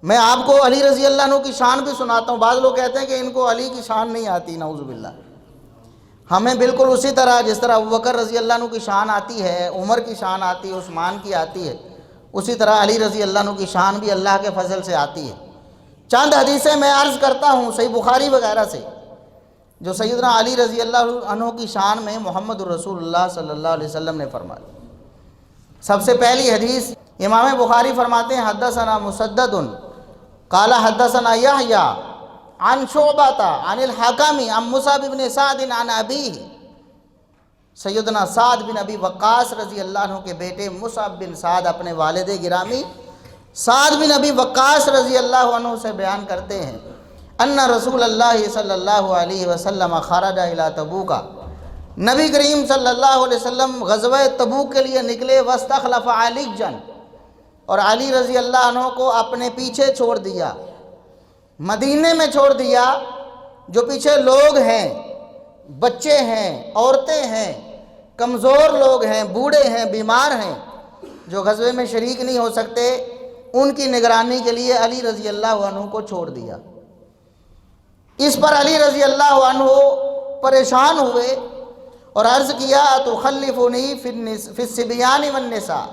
میں آپ کو علی رضی اللہ عنہ کی شان بھی سناتا ہوں. بعض لوگ کہتے ہیں کہ ان کو علی کی شان نہیں آتی، نعوذ باللہ. ہمیں بالکل اسی طرح جس طرح ابوبکر رضی اللہ عنہ کی شان آتی ہے، عمر کی شان آتی ہے، عثمان کی آتی ہے، اسی طرح علی رضی اللہ عنہ کی شان بھی اللہ کے فضل سے آتی ہے. چند حدیثیں میں عرض کرتا ہوں صحیح بخاری وغیرہ سے، جو سیدنا علی رضی اللہ عنہ کی شان میں محمد الرسول اللہ صلی اللہ علیہ وسلم نے فرمایا. سب سے پہلی حدیث امام بخاری فرماتے ہیں حدثنا مسدد قال حدثنا یحییٰ عن شعبۃ عن الحکم عن مصعب بن سعد عن ابیہ. سیدنا سعد بن ابی وقاص رضی اللہ عنہ کے بیٹے مصعب بن سعد اپنے والد گرامی سعد بن ابی وقاص رضی اللہ عنہ سے بیان کرتے ہیں ان رسول اللہ صلی اللہ علیہ وسلم خرج الی تبوک. نبی کریم صلی اللہ علیہ وسلم غزوہ تبوک کے لیے نکلے. واستخلف علیٰ، اور علی رضی اللہ عنہ کو اپنے پیچھے چھوڑ دیا، مدینے میں چھوڑ دیا. جو پیچھے لوگ ہیں، بچے ہیں، عورتیں ہیں، کمزور لوگ ہیں، بوڑھے ہیں، بیمار ہیں، جو غزوے میں شریک نہیں ہو سکتے، ان کی نگرانی کے لیے علی رضی اللہ عنہ کو چھوڑ دیا. اس پر علی رضی اللہ عنہ پریشان ہوئے اور عرض کیا تخلفنی فی الصبیان والنساء.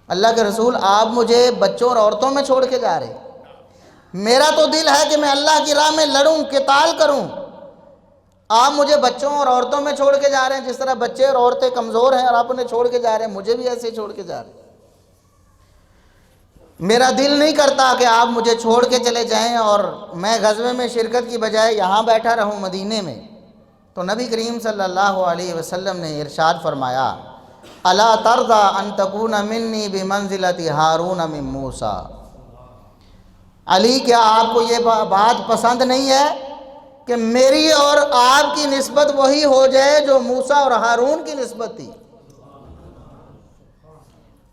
اللہ کے رسول آپ مجھے بچوں اور عورتوں میں چھوڑ کے جا رہے. میرا تو دل ہے کہ میں اللہ کی راہ میں لڑوں، قتال کروں، آپ مجھے بچوں اور عورتوں میں چھوڑ کے جا رہے ہیں. جس طرح بچے اور عورتیں کمزور ہیں اور آپ انہیں چھوڑ کے جا رہے ہیں، مجھے بھی ایسے چھوڑ کے جا رہے ہیں. میرا دل نہیں کرتا کہ آپ مجھے چھوڑ کے چلے جائیں اور میں غزوے میں شرکت کی بجائے یہاں بیٹھا رہوں مدینے میں. تو نبی کریم صلی اللہ علیہ وسلم نے ارشاد فرمایا الا ترضى ان تكون منی بمنزلۃ ہارون من موسیٰ. علی کیا آپ کو یہ بات پسند نہیں ہے کہ میری اور آپ کی نسبت وہی ہو جائے جو موسیٰ اور ہارون کی نسبت تھی.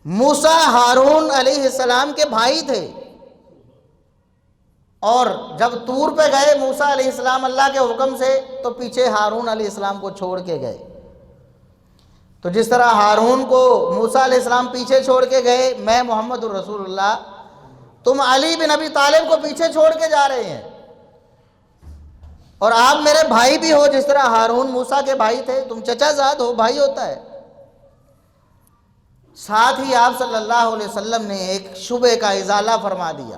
موسیٰ ہارون علیہ السلام کے بھائی تھے، اور جب طور پہ گئے موسیٰ علیہ السلام اللہ کے حکم سے تو پیچھے ہارون علیہ السلام کو چھوڑ کے گئے. تو جس طرح ہارون کو موسیٰ علیہ السلام پیچھے چھوڑ کے گئے، میں محمد الرسول اللہ، تم علی بن ابی طالب کو پیچھے چھوڑ کے جا رہے ہیں، اور آپ میرے بھائی بھی ہو. جس طرح ہارون موسیٰ کے بھائی تھے، تم چچا زاد ہو، بھائی ہوتا ہے. ساتھ ہی آپ صلی اللہ علیہ وسلم نے ایک شبہ کا ازالہ فرما دیا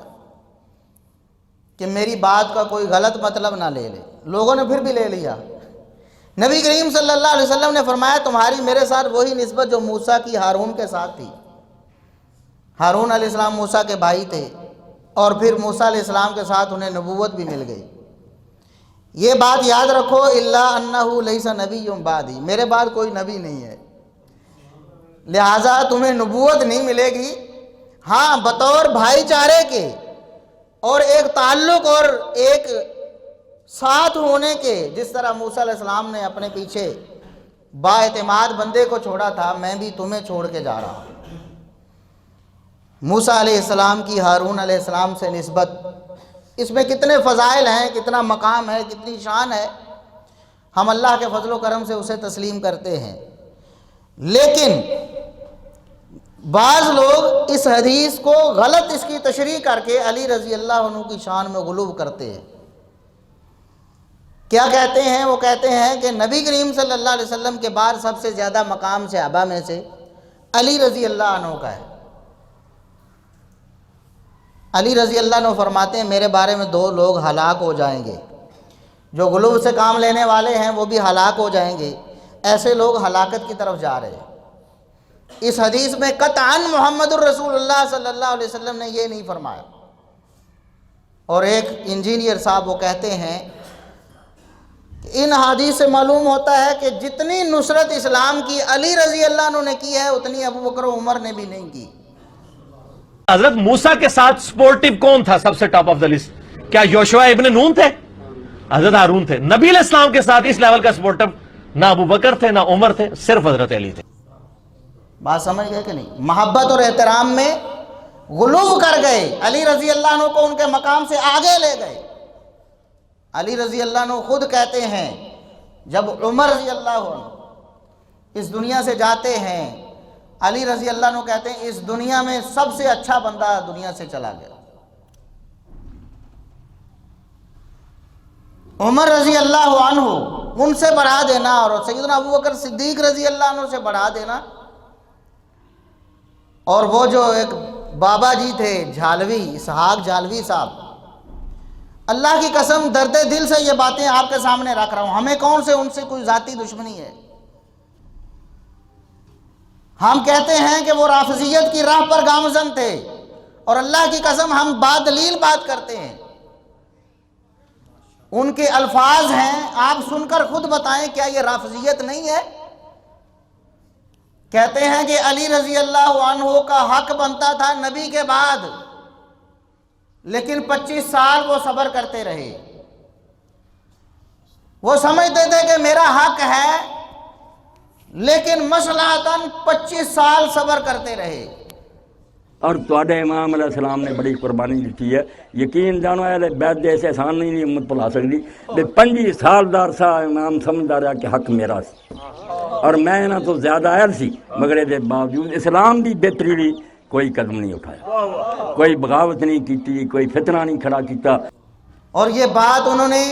کہ میری بات کا کوئی غلط مطلب نہ لے لے. لوگوں نے پھر بھی لے لیا. نبی کریم صلی اللہ علیہ وسلم نے فرمایا تمہاری میرے ساتھ وہی نسبت جو موسیٰ کی ہارون کے ساتھ تھی. ہارون علیہ السلام موسیٰ کے بھائی تھے، اور پھر موسیٰ علیہ السلام کے ساتھ انہیں نبوت بھی مل گئی. یہ بات یاد رکھو الا انہ لیس نبی بعدی، میرے بعد کوئی نبی نہیں ہے، لہٰذا تمہیں نبوت نہیں ملے گی. ہاں بطور بھائی چارے کے اور ایک تعلق اور ایک ساتھ ہونے کے، جس طرح موسیٰ علیہ السلام نے اپنے پیچھے با اعتماد بندے کو چھوڑا تھا، میں بھی تمہیں چھوڑ کے جا رہا ہوں. موسیٰ علیہ السلام کی ہارون علیہ السلام سے نسبت، اس میں کتنے فضائل ہیں، کتنا مقام ہے، کتنی شان ہے. ہم اللہ کے فضل و کرم سے اسے تسلیم کرتے ہیں. لیکن بعض لوگ اس حدیث کو غلط اس کی تشریح کر کے علی رضی اللہ عنہ کی شان میں غلو کرتے ہیں. کیا کہتے ہیں؟ وہ کہتے ہیں کہ نبی کریم صلی اللہ علیہ وسلم کے بعد سب سے زیادہ مقام صحابہ میں سے علی رضی اللہ عنہ کا ہے. علی رضی اللہ عنہ فرماتے ہیں میرے بارے میں دو لوگ ہلاک ہو جائیں گے، جو غلو سے کام لینے والے ہیں وہ بھی ہلاک ہو جائیں گے. ایسے لوگ ہلاکت کی طرف جا رہے ہیں. اس حدیث میں قطعاً محمد الرسول اللہ صلی اللہ علیہ وسلم نے یہ نہیں فرمایا. اور ایک انجینئر صاحب وہ کہتے ہیں کہ ان حدیث سے معلوم ہوتا ہے کہ جتنی نصرت اسلام کی علی رضی اللہ عنہ نے کی ہے اتنی ابو بکر و عمر نے بھی نہیں کی. حضرت موسیٰ کے ساتھ سپورٹیو کون تھا سب سے ٹاپ آف دا لسٹ؟ کیا یوشوا ابن نون تھے؟ حضرت ہارون تھے. نبی علیہ السلام کے ساتھ اس لیول کا سپورٹیو نہ ابو بکر تھے، نہ عمر تھے، صرف حضرت علی تھے. بات سمجھ گئے کہ نہیں؟ محبت اور احترام میں غلو کر گئے، علی رضی اللہ عنہ کو ان کے مقام سے آگے لے گئے. علی رضی اللہ عنہ خود کہتے ہیں جب عمر رضی اللہ عنہ اس دنیا سے جاتے ہیں، علی رضی اللہ عنہ کہتے ہیں اس دنیا میں سب سے اچھا بندہ دنیا سے چلا گیا. عمر رضی اللہ عنہ ان سے بڑھا دینا اور سیدنا ابو بکر صدیق رضی اللہ عنہ سے بڑھا دینا، اور وہ جو ایک بابا جی تھے جھالوی، اسحاق جھالوی صاحب، اللہ کی قسم درد دل سے یہ باتیں آپ کے سامنے رکھ رہا ہوں، ہمیں کون سے ان سے کوئی ذاتی دشمنی ہے؟ ہم کہتے ہیں کہ وہ رافضیت کی راہ پر گامزن تھے، اور اللہ کی قسم ہم بادلیل بات کرتے ہیں، ان کے الفاظ ہیں، آپ سن کر خود بتائیں کیا یہ رافضیت نہیں ہے؟ کہتے ہیں کہ علی رضی اللہ عنہ کا حق بنتا تھا نبی کے بعد، لیکن 25 سال وہ صبر کرتے رہے، وہ سمجھتے تھے کہ میرا حق ہے، لیکن مصلحتاً 25 سال صبر کرتے رہے۔ اور تواڈے امام علیہ السلام نے بڑی قربانی دیتی ہے، یقین جانو اہل بیت جیسے احسان نہیں امت بھلا سکتی، تے 25 سال دا عرصہ امام سمجھدا رہا کہ حق میرا سی، اور میں انہاں تو زیادہ اہل سی، مگر اے دے باوجود اسلام دی بہتری لی کوئی قدم نہیں اٹھایا، کوئی بغاوت نہیں کیتی، کوئی فتنہ نہیں کھڑا کیتا۔ اور یہ بات انہوں نے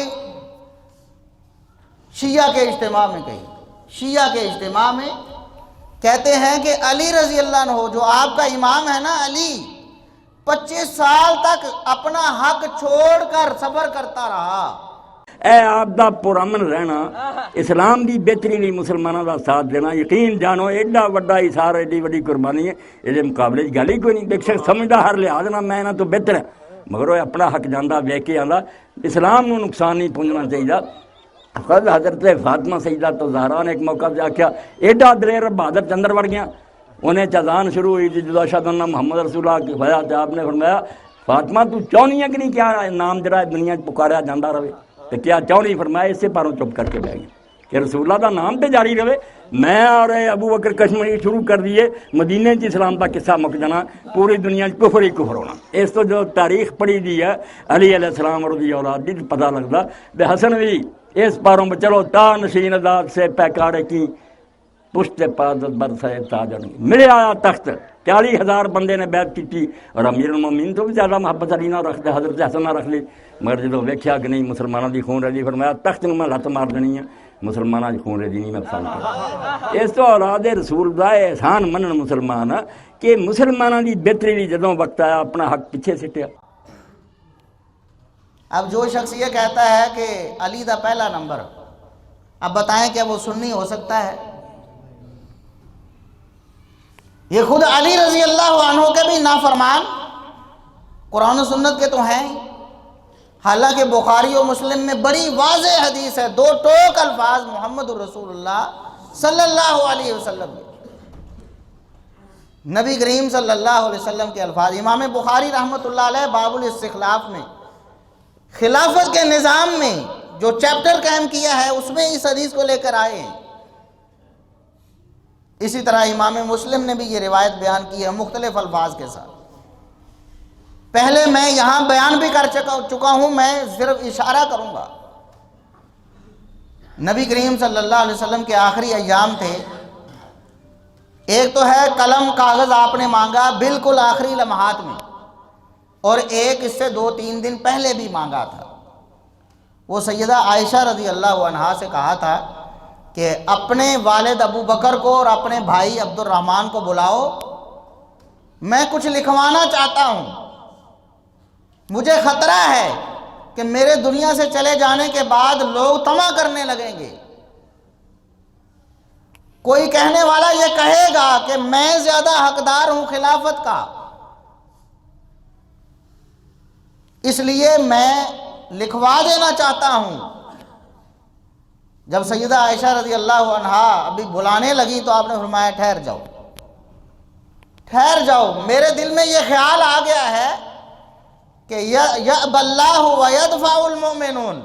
شیعہ کے اجتماع میں کہی، شیعہ کے اجتماع میں کہتے ہیں کہ علی رضی اللہ عنہ جو آپ کا امام ہے نا، علی 25 سال تک اپنا حق چھوڑ کر صبر کرتا رہا۔ اے آپ دا پرامن رہنا، اسلام دی بہتری لی مسلمانوں دا ساتھ دینا، یقین جانو ایڈا وڈا اثار، ایڈی وڈی قربانی ہے، یہ مقابلے کی گل ہی کوئی نہیں۔ بے شک سمجھدا ہر لحاظ نہ میں انہاں تو بہتر ہے، مگر وہ اپنا حق جاندا ویکھ کے آندا اسلام نو نقصان نہیں پہنچنا چاہیے۔ خود حضرت فاطمہ سیدہ تو زہرا نے ایک موقع پہ آکھیا، ایڈا دلیر بہادر چندر وڑ گیا، انہیں چاذان شروع ہوئی تھی جدو اشہد ان محمد رسول اللہ کی ہوا، تو آپ نے فرمایا فاطمہ تو چاہنی ہے کہ نہیں کیا نام جڑا دنیا پکاریا جاندہ رہے؟ تو کیا چاہنی؟ فرمایا اس سے پاروں چپ کر کے بہ گئے کہ رسول اللہ دا نام تے جاری رہے۔ میں اور ابو بکر کشمیری شروع کر دیے، مدینے چ اسلام دا قصہ مک جانا، پوری دنیا کفر ہی کفر ہونا۔ اس تو جو تاریخ پڑھی دی ہے علی علیہ السلام اور دی اولاد دی پتہ لگتا بے حسن بھی اس پاروں میں چلو تا نشین ذات سے پیکاڑے کی پشت پادت برسے تاجر ملے آیا تخت، 40,000 بندے نے بیعت کی، اور امیر المومنین تو بھی زیادہ محبت علی نہ رکھتے، حضرت حسن نہ رکھ لی، مگر جدو ویکھیا کہ نہیں مسلمانوں دی خون رضی، فرمایا تخت نو میں لت مار دینی ہے، مسلمانوں دی خون رضی نہیں میں پسند کرتا۔ اس تو اولاد رسول دا احسان منن مسلمان کہ مسلمانوں دی بہتری لی جدوں وقت آیا اپنا حق پیچھے سٹیا۔ اب جو شخص یہ کہتا ہے کہ علی دا پہلا نمبر، اب بتائیں کیا وہ سنی ہو سکتا ہے؟ یہ خود علی رضی اللہ عنہ کے بھی نافرمان قرآن و سنت کے تو ہیں، حالانکہ بخاری و مسلم میں بڑی واضح حدیث ہے، 2 ٹوک الفاظ محمد الرسول اللہ صلی اللہ علیہ وسلم کے، نبی کریم صلی اللہ علیہ وسلم کے الفاظ۔ امام بخاری رحمۃ اللہ علیہ باب الاستخلاف میں خلافت کے نظام میں جو چیپٹر قائم کیا ہے اس میں اس حدیث کو لے کر آئے ہیں۔ اسی طرح امام مسلم نے بھی یہ روایت بیان کی ہے مختلف الفاظ کے ساتھ۔ پہلے میں یہاں بیان بھی کر چکا ہوں، میں صرف اشارہ کروں گا۔ نبی کریم صلی اللہ علیہ وسلم کے آخری ایام تھے، ایک تو ہے قلم کاغذ آپ نے مانگا بالکل آخری لمحات میں، اور ایک اس سے 2-3 دن پہلے بھی مانگا تھا۔ وہ سیدہ عائشہ رضی اللہ عنہا سے کہا تھا کہ اپنے والد ابو بکر کو اور اپنے بھائی عبد الرحمن کو بلاؤ، میں کچھ لکھوانا چاہتا ہوں، مجھے خطرہ ہے کہ میرے دنیا سے چلے جانے کے بعد لوگ طمع کرنے لگیں گے، کوئی کہنے والا یہ کہے گا کہ میں زیادہ حقدار ہوں خلافت کا، اس لیے میں لکھوا دینا چاہتا ہوں۔ جب سیدہ عائشہ رضی اللہ عنہا ابھی بلانے لگی تو آپ نے فرمایا ٹھہر جاؤ، ٹھہر جاؤ، میرے دل میں یہ خیال آ گیا ہے کہ یأبی اللہ ویدفع المؤمنون،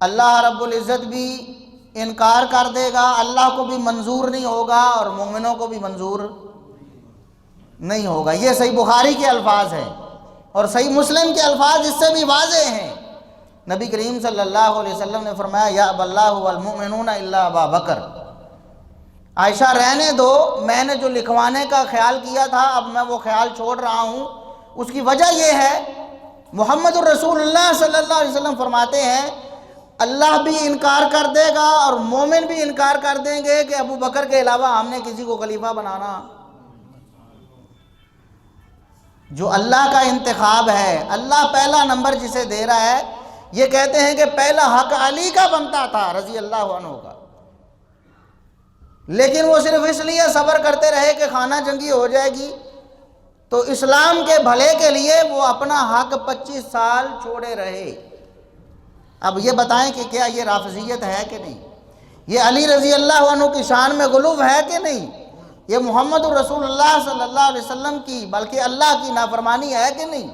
اللہ رب العزت بھی انکار کر دے گا، اللہ کو بھی منظور نہیں ہوگا اور مومنوں کو بھی منظور نہیں ہوگا۔ یہ صحیح بخاری کے الفاظ ہیں، اور صحیح مسلم کے الفاظ اس سے بھی واضح ہیں۔ نبی کریم صلی اللہ علیہ وسلم نے فرمایا یأبی اللہ والمؤمنون الا ابا بکر، عائشہ رہنے دو، میں نے جو لکھوانے کا خیال کیا تھا اب میں وہ خیال چھوڑ رہا ہوں، اس کی وجہ یہ ہے محمد الرسول اللہ صلی اللہ علیہ وسلم فرماتے ہیں اللہ بھی انکار کر دے گا اور مومن بھی انکار کر دیں گے کہ ابو بکر کے علاوہ ہم نے کسی کو خلیفہ بنانا۔ جو اللہ کا انتخاب ہے، اللہ پہلا نمبر جسے دے رہا ہے، یہ کہتے ہیں کہ پہلا حق علی کا بنتا تھا رضی اللہ عنہ کا، لیکن وہ صرف اس لیے صبر کرتے رہے کہ خانہ جنگی ہو جائے گی، تو اسلام کے بھلے کے لیے وہ اپنا حق 25 سال چھوڑے رہے۔ اب یہ بتائیں کہ کیا یہ رافضیت ہے کہ نہیں؟ یہ علی رضی اللہ عنہ کی شان میں غلو ہے کہ نہیں؟ یہ محمد الرسول اللہ صلی اللہ علیہ وسلم کی بلکہ اللہ کی نافرمانی ہے کہ نہیں؟